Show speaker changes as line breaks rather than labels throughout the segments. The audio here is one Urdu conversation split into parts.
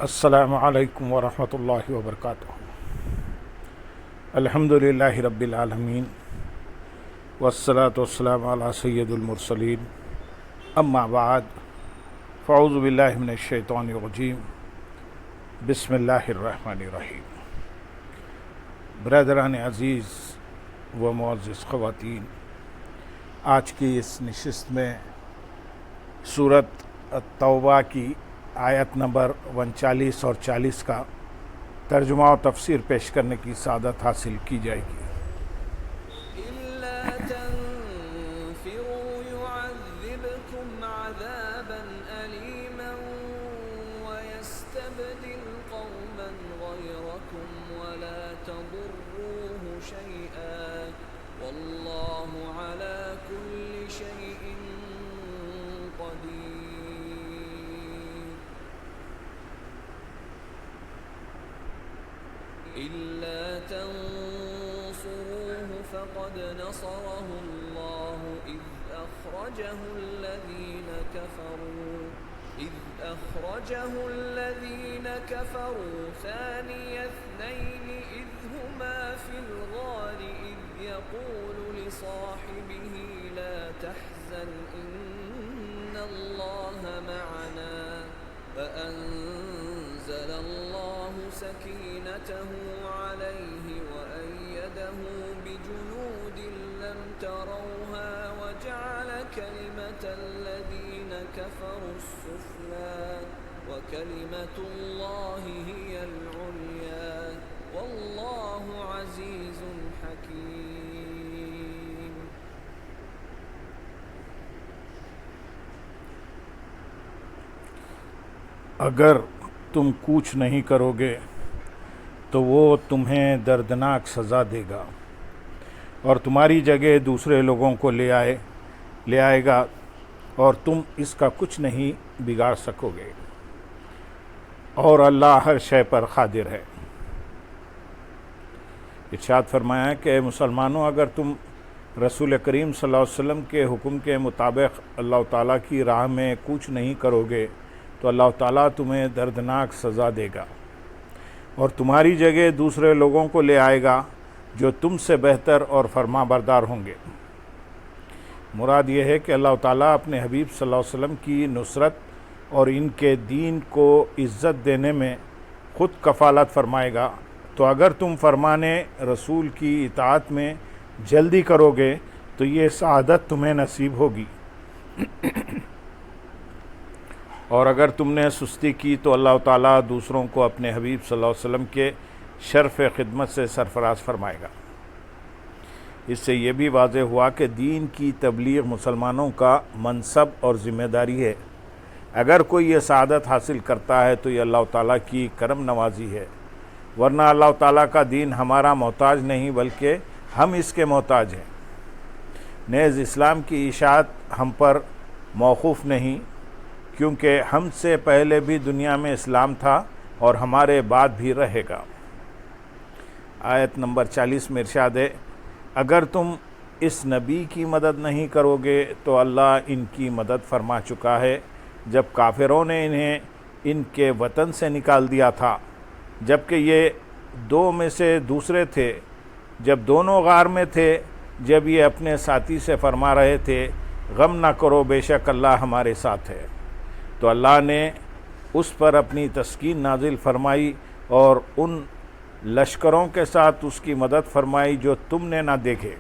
السلام علیکم ورحمۃ اللہ وبرکاتہ۔ الحمد للہ رب العالمین والصلاة والسلام علی سید المرسلین، اما بعد فاعوذ باللہ من الشیطان الرجیم، بسم اللہ الرحمن الرحیم۔ برادران عزیز و معزز خواتین، آج کی اس نشست میں سورۃ التوبہ کی آیت نمبر 39 اور 40 کا ترجمہ و تفسیر پیش کرنے کی سعادت حاصل کی جائے گی۔
إلا تنفروا يعذبكم عذابا أليما ويستبدل قوما غيركم ولا تضروه شيئا والله على كل شيء قدير۔ إلا تنصروه فقد نصره الله إذ أخرجه الذين كفروا ثاني اثنين إذ هما في الغار إذ يقول لصاحبه لا تحزن إن الله معنا فأنزل الله سكينته عليه وأيده بجنود لم تروها وجعل كلمة الذين كفروا السفلى وكلمة الله هي العليا والله عزيز حكيم۔
اگر تم کوچ نہیں کرو گے تو وہ تمہیں دردناک سزا دے گا اور تمہاری جگہ دوسرے لوگوں کو لے آئے گا اور تم اس کا کچھ نہیں بگاڑ سکو گے، اور اللہ ہر شے پر قادر ہے۔ ارشاد فرمایا کہ اے مسلمانوں، اگر تم رسول کریم صلی اللہ علیہ وسلم کے حکم کے مطابق اللہ تعالیٰ کی راہ میں کوچ نہیں کرو گے تو اللہ تعالیٰ تمہیں دردناک سزا دے گا اور تمہاری جگہ دوسرے لوگوں کو لے آئے گا جو تم سے بہتر اور فرما بردار ہوں گے۔ مراد یہ ہے کہ اللہ تعالیٰ اپنے حبیب صلی اللہ علیہ وسلم کی نصرت اور ان کے دین کو عزت دینے میں خود کفالت فرمائے گا، تو اگر تم فرمانے رسول کی اطاعت میں جلدی کرو گے تو یہ سعادت تمہیں نصیب ہوگی، اور اگر تم نے سستی کی تو اللہ تعالیٰ دوسروں کو اپنے حبیب صلی اللہ علیہ وسلم کے شرف خدمت سے سرفراز فرمائے گا۔ اس سے یہ بھی واضح ہوا کہ دین کی تبلیغ مسلمانوں کا منصب اور ذمہ داری ہے۔ اگر کوئی یہ سعادت حاصل کرتا ہے تو یہ اللہ تعالیٰ کی کرم نوازی ہے، ورنہ اللہ تعالیٰ کا دین ہمارا محتاج نہیں بلکہ ہم اس کے محتاج ہیں۔ نیز اسلام کی اشاعت ہم پر موقوف نہیں، کیونکہ ہم سے پہلے بھی دنیا میں اسلام تھا اور ہمارے بعد بھی رہے گا۔ آیت نمبر 40 میں ارشاد ہے، اگر تم اس نبی کی مدد نہیں کرو گے تو اللہ ان کی مدد فرما چکا ہے جب کافروں نے انہیں ان کے وطن سے نکال دیا تھا، جبکہ یہ دو میں سے دوسرے تھے، جب دونوں غار میں تھے، جب یہ اپنے ساتھی سے فرما رہے تھے غم نہ کرو، بے شک اللہ ہمارے ساتھ ہے، تو اللہ نے اس پر اپنی تسکین نازل فرمائی اور ان لشکروں کے ساتھ اس کی مدد فرمائی جو تم نے نہ دیکھے،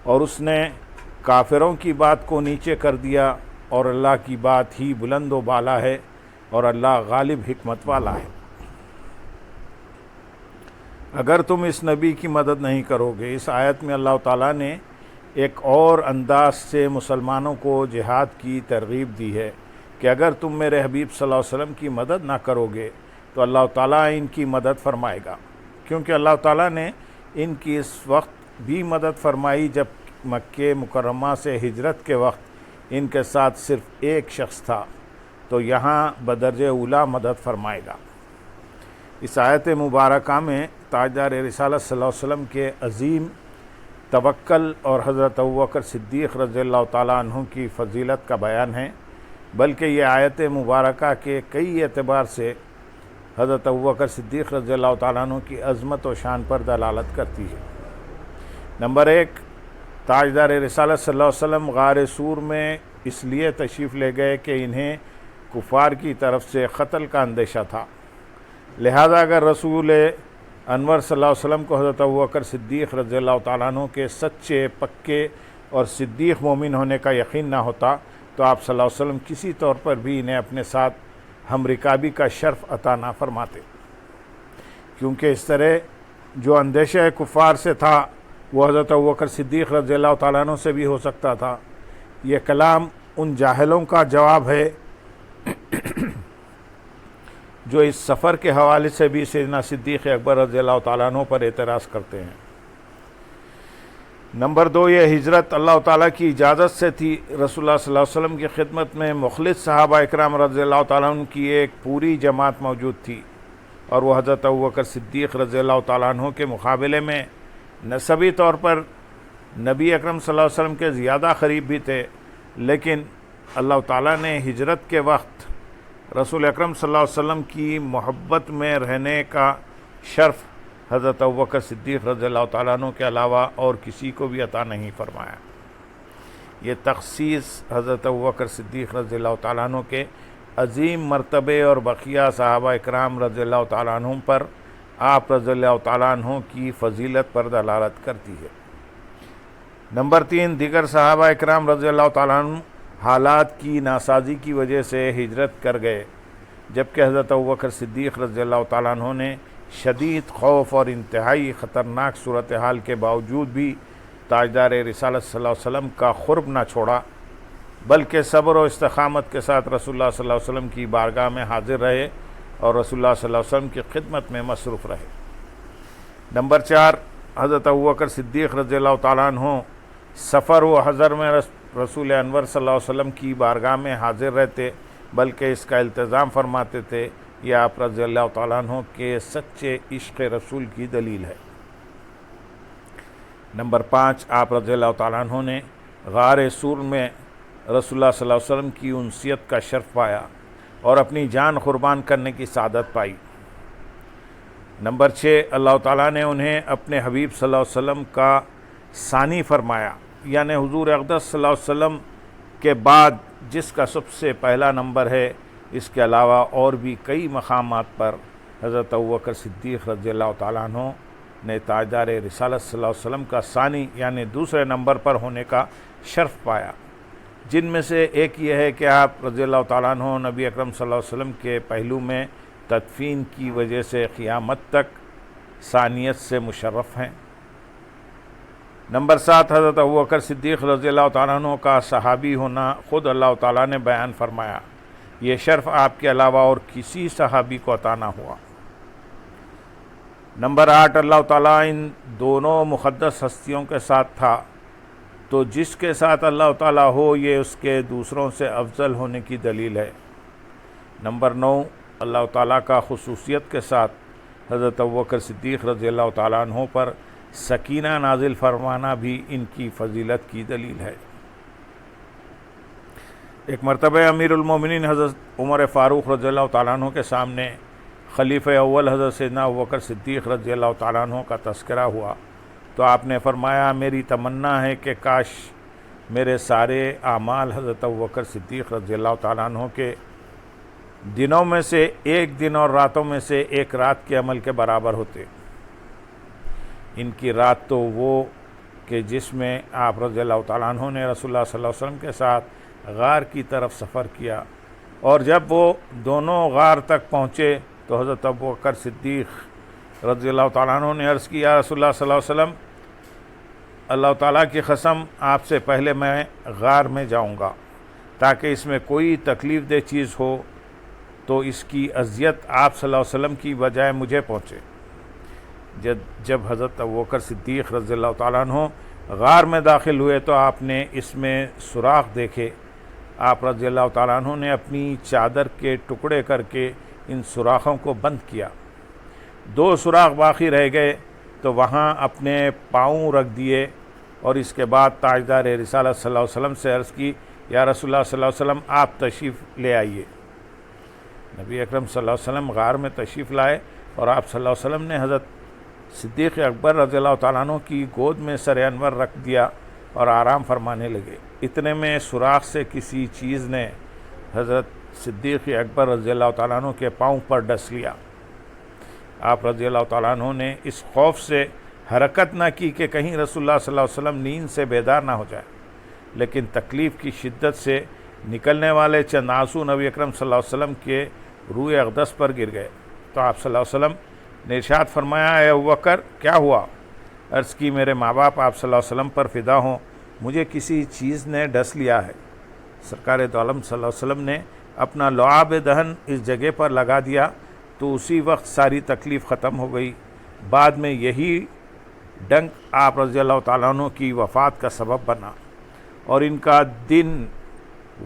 اور اس نے کافروں کی بات کو نیچے کر دیا، اور اللہ کی بات ہی بلند و بالا ہے، اور اللہ غالب حکمت والا ہے۔ اگر تم اس نبی کی مدد نہیں کرو گے، اس آیت میں اللہ تعالیٰ نے ایک اور انداز سے مسلمانوں کو جہاد کی ترغیب دی ہے کہ اگر تم میرے حبیب صلی اللہ علیہ وسلم کی مدد نہ کرو گے تو اللہ تعالیٰ ان کی مدد فرمائے گا، کیونکہ اللہ تعالیٰ نے ان کی اس وقت بھی مدد فرمائی جب مکہ مکرمہ سے ہجرت کے وقت ان کے ساتھ صرف ایک شخص تھا، تو یہاں بدرجہ اولیٰ مدد فرمائے گا۔ اس آیت مبارکہ میں تاجدار رسالت صلی اللہ علیہ وسلم کے عظیم توکل اور حضرت ابوبکر صدیق رضی اللہ تعالیٰ عنہ کی فضیلت کا بیان ہے، بلکہ یہ آیت مبارکہ کے کئی اعتبار سے حضرت ابوبکر صدیق رضی اللہ تعالیٰ عنہ کی عظمت و شان پر دلالت کرتی ہے۔ نمبر 1، تاجدار رسالت صلی اللہ علیہ وسلم غار سور میں اس لیے تشریف لے گئے کہ انہیں کفار کی طرف سے قتل کا اندیشہ تھا، لہذا اگر رسول انور صلی اللہ علیہ وسلم کو حضرت ابوبکر صدیق رضی اللہ تعالیٰ عنہ کے سچے، پکے اور صدیق مومن ہونے کا یقین نہ ہوتا تو آپ صلی اللہ علیہ وسلم کسی طور پر بھی انہیں اپنے ساتھ ہم رکابی کا شرف عطا نہ فرماتے، کیونکہ اس طرح جو اندیشہ کفار سے تھا وہ حضرت ابوبکر صدیق رضی اللہ تعالیٰ عنہ سے بھی ہو سکتا تھا۔ یہ کلام ان جاہلوں کا جواب ہے جو اس سفر کے حوالے سے بھی سیدنا صدیق اکبر رضی اللہ تعالیٰ عنہ پر اعتراض کرتے ہیں۔ نمبر 2، یہ ہجرت اللہ تعالیٰ کی اجازت سے تھی۔ رسول اللہ صلی اللہ علیہ وسلم کی خدمت میں مخلص صحابہ اکرام رضی اللہ تعالیٰ عنہ کی ایک پوری جماعت موجود تھی، اور وہ حضرت ابوبکر صدیق رضی اللہ تعالیٰ عنہ کے مقابلے میں نسبی طور پر نبی اکرم صلی اللہ علیہ وسلم کے زیادہ قریب بھی تھے، لیکن اللہ تعالیٰ نے ہجرت کے وقت رسول اکرم صلی اللہ علیہ وسلم کی محبت میں رہنے کا شرف حضرت ابوبکر صدیق رضی اللہ تعالیٰ عنہ کے علاوہ اور کسی کو بھی عطا نہیں فرمایا۔ یہ تخصیص حضرت ابوبکر صدیق رضی اللہ تعالیٰ عنہ کے عظیم مرتبے اور بقیہ صحابہ اکرام رضی اللہ تعالیٰ عنہ پر آپ رضی اللہ تعالیٰ عنہ کی فضیلت پر دلالت کرتی ہے۔ نمبر 3، دیگر صحابہ اکرام رضی اللہ تعالیٰ عنہ حالات کی ناسازی کی وجہ سے ہجرت کر گئے، جبکہ حضرت ابوبکر صدیق رضی اللہ تعالیٰ عنہ نے شدید خوف اور انتہائی خطرناک صورتحال کے باوجود بھی تاجدار رسالت صلی اللہ علیہ وسلم کا قرب نہ چھوڑا، بلکہ صبر و استقامت کے ساتھ رسول اللہ صلی اللہ علیہ وسلم کی بارگاہ میں حاضر رہے اور رسول اللہ صلی اللہ علیہ وسلم کی خدمت میں مصروف رہے۔ نمبر 4، حضرت ابوبکر صدیق رضی اللہ تعالیٰ عنہ سفر و حضر میں رسول انور صلی اللہ علیہ وسلم کی بارگاہ میں حاضر رہتے، بلکہ اس کا التزام فرماتے تھے۔ یہ آپ رضی اللہ تعالیٰ عنہ کے سچے عشق رسول کی دلیل ہے۔ نمبر 5، آپ رضی اللہ تعالیٰ عنہ نے غار سور میں رسول اللہ صلی اللہ علیہ وسلم کی انسیت کا شرف پایا اور اپنی جان قربان کرنے کی سعادت پائی۔ نمبر 6، اللہ تعالیٰ نے انہیں اپنے حبیب صلی اللہ علیہ وسلم کا ثانی فرمایا، یعنی حضور اقدس صلی اللہ علیہ وسلم کے بعد جس کا سب سے پہلا نمبر ہے۔ اس کے علاوہ اور بھی کئی مقامات پر حضرت ابوبکر صدیق رضی اللہ تعالیٰ عنہ نے تاجدار رسالت صلی اللہ علیہ وسلم کا ثانی یعنی دوسرے نمبر پر ہونے کا شرف پایا، جن میں سے ایک یہ ہے کہ آپ رضی اللہ تعالیٰ عنہ نبی اکرم صلی اللہ علیہ وسلم کے پہلو میں تدفین کی وجہ سے قیامت تک ثانیت سے مشرف ہیں۔ نمبر 7، حضرت ابوبکر صدیق رضی اللہ تعالیٰ عنہ کا صحابی ہونا خود اللہ تعالیٰ نے بیان فرمایا، یہ شرف آپ کے علاوہ اور کسی صحابی کو عطا نہ ہوا۔ نمبر 8، اللہ تعالیٰ ان دونوں مقدس ہستیوں کے ساتھ تھا، تو جس کے ساتھ اللہ تعالیٰ ہو یہ اس کے دوسروں سے افضل ہونے کی دلیل ہے۔ نمبر 9، اللہ تعالیٰ کا خصوصیت کے ساتھ حضرت ابوبکر صدیق رضی اللہ تعالیٰ عنہ پر سکینہ نازل فرمانا بھی ان کی فضیلت کی دلیل ہے۔ ایک مرتبہ امیر المومنین حضرت عمر فاروق رضی اللہ تعالیٰ عنہ کے سامنے خلیفہ اول حضرت سیدنا ابوبکر صدیق رضی اللہ تعالیٰ عنہ کا تذکرہ ہوا تو آپ نے فرمایا، میری تمنا ہے کہ کاش میرے سارے اعمال حضرت ابوبکر صدیق رضی اللہ تعالیٰ عنہ کے دنوں میں سے ایک دن اور راتوں میں سے ایک رات کے عمل کے برابر ہوتے۔ ان کی رات تو وہ کہ جس میں آپ رضی اللہ تعالیٰ عنہ نے رسول اللہ صلی اللہ علیہ وسلم کے ساتھ غار کی طرف سفر کیا، اور جب وہ دونوں غار تک پہنچے تو حضرت ابوبکر صدیق رضی اللہ تعالیٰ عنہ نے عرض کیا، یا رسول اللہ صلی اللہ علیہ وسلم، اللہ تعالیٰ کی قسم آپ سے پہلے میں غار میں جاؤں گا تاکہ اس میں کوئی تکلیف دہ چیز ہو تو اس کی اذیت آپ صلی اللہ علیہ وسلم کی بجائے مجھے پہنچے۔ جب حضرت ابوبکر صدیق رضی اللہ تعالیٰ عنہ غار میں داخل ہوئے تو آپ نے اس میں سوراخ دیکھے۔ آپ رضی اللہ تعالیٰ عنہ نے اپنی چادر کے ٹکڑے کر کے ان سوراخوں کو بند کیا، 2 سوراخ باقی رہ گئے تو وہاں اپنے پاؤں رکھ دیے، اور اس کے بعد تاجدار رسالت صلی اللہ علیہ وسلم سے عرض کی، یا رسول اللہ صلی اللہ علیہ وسلم آپ تشریف لے آئیے۔ نبی اکرم صلی اللہ علیہ وسلم غار میں تشریف لائے اور آپ صلی اللہ علیہ وسلم نے حضرت صدیق اکبر رضی اللہ تعالیٰ عنہ کی گود میں سر انور رکھ دیا اور آرام فرمانے لگے۔ اتنے میں سوراخ سے کسی چیز نے حضرت صدیق اکبر رضی اللہ تعالیٰ عنہ کے پاؤں پر ڈس لیا۔ آپ رضی اللہ تعالیٰ عنہ نے اس خوف سے حرکت نہ کی کہ کہیں رسول اللہ صلی اللہ علیہ وسلم نیند سے بیدار نہ ہو جائے، لیکن تکلیف کی شدت سے نکلنے والے چند آنسو نبی اکرم صلی اللہ علیہ وسلم کے روئے اقدس پر گر گئے تو آپ صلی اللہ علیہ وسلم نے ارشاد فرمایا، اے ابوبکر کیا ہوا؟ عرض کی، میرے ماں باپ آپ صلی اللہ علیہ وسلم پر فدا ہوں، مجھے کسی چیز نے ڈس لیا ہے۔ سرکار دو عالم صلی اللہ علیہ وسلم نے اپنا لعاب دہن اس جگہ پر لگا دیا تو اسی وقت ساری تکلیف ختم ہو گئی۔ بعد میں یہی ڈنک آپ رضی اللہ تعالیٰ عنہ کی وفات کا سبب بنا، اور ان کا دن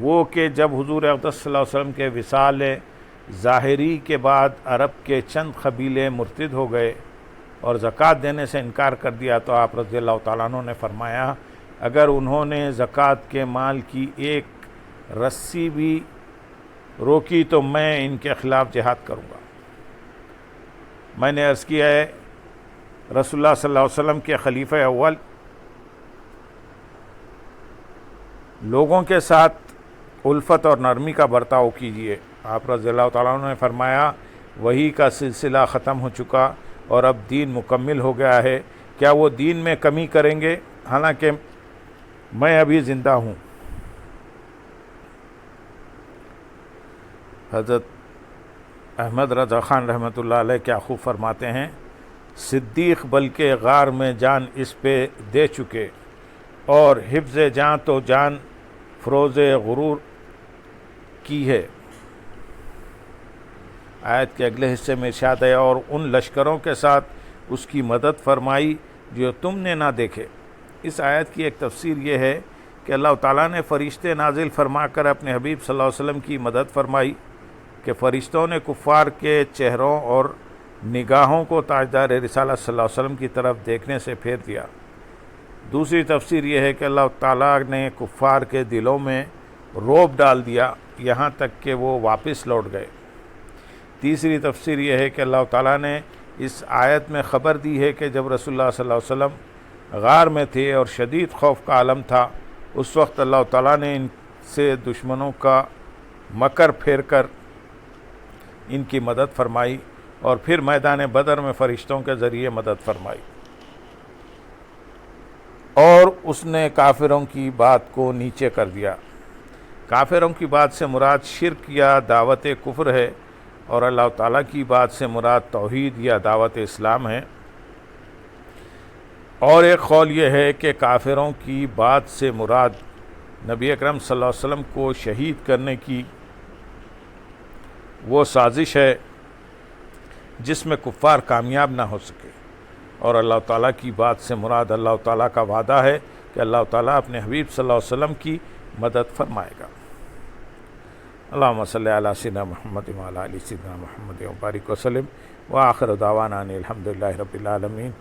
وہ کہ جب حضور اقدس صلی اللہ علیہ وسلم کے وصال ظاہری کے بعد عرب کے چند قبیلے مرتد ہو گئے اور زکوٰۃ دینے سے انکار کر دیا تو آپ رضی اللہ تعالیٰ عنہ نے فرمایا، اگر انہوں نے زکوٰۃ کے مال کی ایک رسی بھی روکی تو میں ان کے خلاف جہاد کروں گا۔ میں نے عرض کیا ہے، رسول اللہ صلی اللہ علیہ وسلم کے خلیفہ اول لوگوں کے ساتھ الفت اور نرمی کا برتاؤ کیجیے۔ آپ رضی اللہ تعالیٰ عنہ نے فرمایا، وحی کا سلسلہ ختم ہو چکا اور اب دین مکمل ہو گیا ہے، کیا وہ دین میں کمی کریں گے حالانکہ میں ابھی زندہ ہوں؟ حضرت احمد رضا خان رحمۃ اللہ علیہ کیا خوب فرماتے ہیں، صدیق بلکہ غار میں جان اس پہ دے چکے اور حفظ جان تو جان فروز غرور کی ہے۔ آیت کے اگلے حصے میں ارشاد ہے، اور ان لشکروں کے ساتھ اس کی مدد فرمائی جو تم نے نہ دیکھے۔ اس آیت کی ایک تفسیر یہ ہے کہ اللہ تعالیٰ نے فرشتے نازل فرما کر اپنے حبیب صلی اللہ علیہ وسلم کی مدد فرمائی کہ فرشتوں نے کفار کے چہروں اور نگاہوں کو تاجدار رسالت صلی اللہ علیہ وسلم کی طرف دیکھنے سے پھیر دیا۔ دوسری تفسیر یہ ہے کہ اللہ تعالیٰ نے کفار کے دلوں میں رعب ڈال دیا یہاں تک کہ وہ واپس لوٹ گئے۔ تیسری تفسیر یہ ہے کہ اللہ تعالیٰ نے اس آیت میں خبر دی ہے کہ جب رسول اللہ صلی اللہ علیہ وسلم غار میں تھے اور شدید خوف کا عالم تھا، اس وقت اللہ تعالیٰ نے ان سے دشمنوں کا مکر پھیر کر ان کی مدد فرمائی اور پھر میدان بدر میں فرشتوں کے ذریعے مدد فرمائی، اور اس نے کافروں کی بات کو نیچے کر دیا۔ کافروں کی بات سے مراد شرک یا دعوت کفر ہے، اور اللہ تعالیٰ کی بات سے مراد توحید یا دعوت اسلام ہے۔ اور ایک قول یہ ہے کہ کافروں کی بات سے مراد نبی اکرم صلی اللہ علیہ وسلم کو شہید کرنے کی وہ سازش ہے جس میں کفار کامیاب نہ ہو سکے، اور اللہ تعالیٰ کی بات سے مراد اللہ تعالیٰ کا وعدہ ہے کہ اللہ تعالیٰ اپنے حبیب صلی اللہ علیہ وسلم کی مدد فرمائے گا۔ اللہم صلی علی سیدنا محمد وعلی آل سیدنا محمد وبارک وسلم، وآخر دعوانا ان الحمدللہ رب العالمین۔